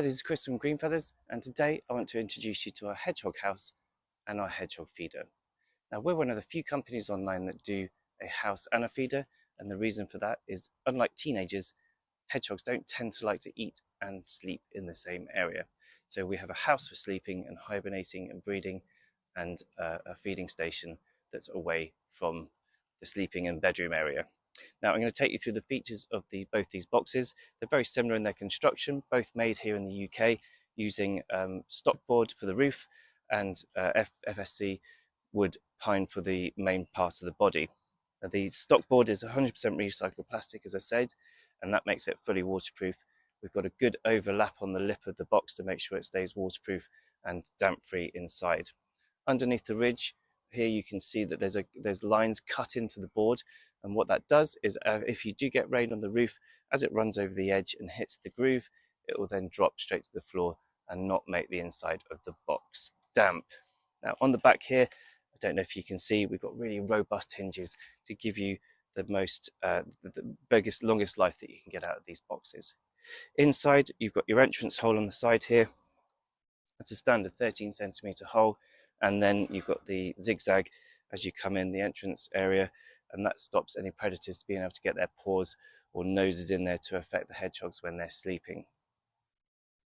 Hi, this is Chris from Green Feathers, and today I want to introduce you to our hedgehog house and our hedgehog feeder. Now, we're one of the few companies online that do a house and a feeder, and the reason for that is, unlike teenagers, hedgehogs don't tend to like to eat and sleep in the same area. So we have a house for sleeping and hibernating and breeding, and a feeding station that's away from the sleeping and bedroom area. Now I'm going to take you through the features of both these boxes. They're very similar in their construction, both made here in the UK using stock board for the roof and FSC wood pine for the main part of the body. Now, the stock board is 100% recycled plastic, as I said, and that makes it fully waterproof. We've got a good overlap on the lip of the box to make sure it stays waterproof and damp free inside. Underneath the ridge here you can see that there's lines cut into the board, and what that does is if you do get rain on the roof, as it runs over the edge and hits the groove, it will then drop straight to the floor and not make the inside of the box damp. Now on the back here, I don't know if you can see, we've got really robust hinges to give you the biggest, longest life that you can get out of these boxes. Inside you've got your entrance hole on the side here. It's a standard 13cm hole, and then you've got the zigzag as you come in the entrance area, and that stops any predators being able to get their paws or noses in there to affect the hedgehogs when they're sleeping.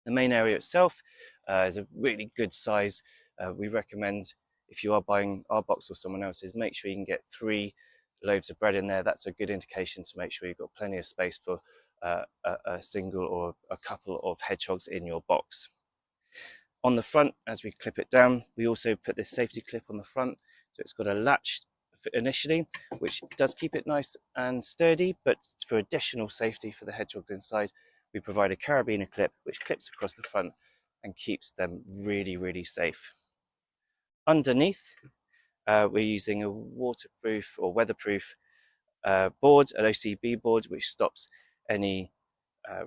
The main area itself is a really good size. We recommend, if you are buying our box or someone else's, make sure you can get 3 loaves of bread in there. That's a good indication to make sure you've got plenty of space for a single or a couple of hedgehogs in your box. On the front, as we clip it down, we also put this safety clip on the front. So it's got a latch initially, which does keep it nice and sturdy, but for additional safety for the hedgehogs inside, we provide a carabiner clip which clips across the front and keeps them really, really safe. Underneath, we're using a waterproof or weatherproof board, an OCB board, which stops any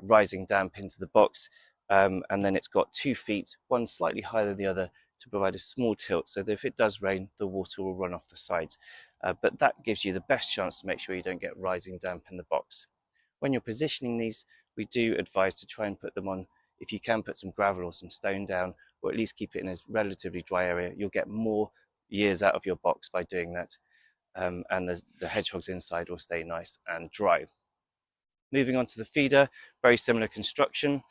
rising damp into the box. And then it's got 2 feet, one slightly higher than the other, to provide a small tilt so that if it does rain, the water will run off the sides. But that gives you the best chance to make sure you don't get rising damp in the box. When you're positioning these, we do advise to try and put them on, if you can, put some gravel or some stone down, or at least keep it in a relatively dry area. You'll get more years out of your box by doing that, and the hedgehogs inside will stay nice and dry. Moving on to the feeder, very similar construction.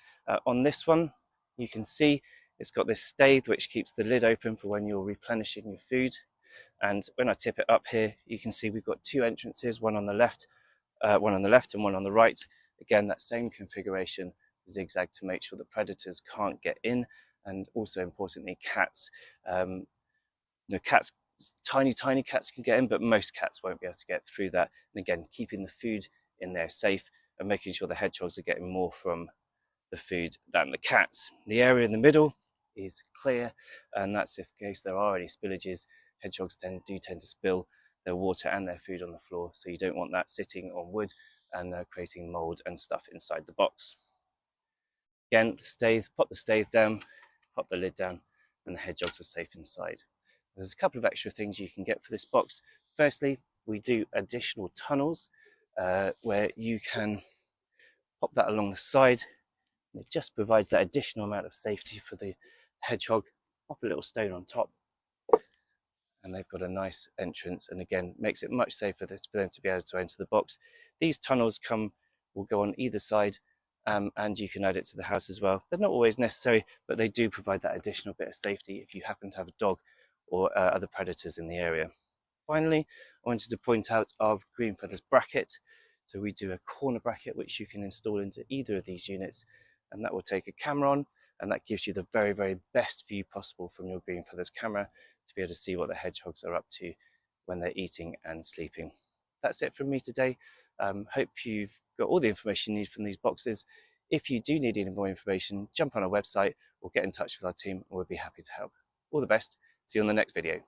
On this one, you can see it's got this stave which keeps the lid open for when you're replenishing your food. And when I tip it up here, you can see we've got 2 entrances, one on the left and one on the right. Again, that same configuration, zigzag, to make sure the predators can't get in, and also importantly, cats. Cats, tiny cats can get in, but most cats won't be able to get through that. And again, keeping the food in there safe and making sure the hedgehogs are getting more from the food than the cats. The area in the middle is clear, and that's in case there are any spillages. Hedgehogs do tend to spill their water and their food on the floor, so you don't want that sitting on wood and creating mold and stuff inside the box. Again, pop the stave down, pop the lid down, and the hedgehogs are safe inside. There's a couple of extra things you can get for this box. Firstly, we do additional tunnels where you can pop that along the side. It just provides that additional amount of safety for the hedgehog. Pop a little stone on top, and they've got a nice entrance, and again makes it much safer for them to be able to enter the box. These tunnels will go on either side, and you can add it to the house as well. They're not always necessary, but they do provide that additional bit of safety if you happen to have a dog or other predators in the area. Finally, I wanted to point out our Green Feathers bracket. So we do a corner bracket which you can install into either of these units, and that will take a camera on, and that gives you the very, very best view possible from your Green Feathers camera to be able to see what the hedgehogs are up to when they're eating and sleeping. That's it from me today. Hope you've got all the information you need from these boxes. If you do need any more information, jump on our website or get in touch with our team, and we'll be happy to help. All the best. See you on the next video.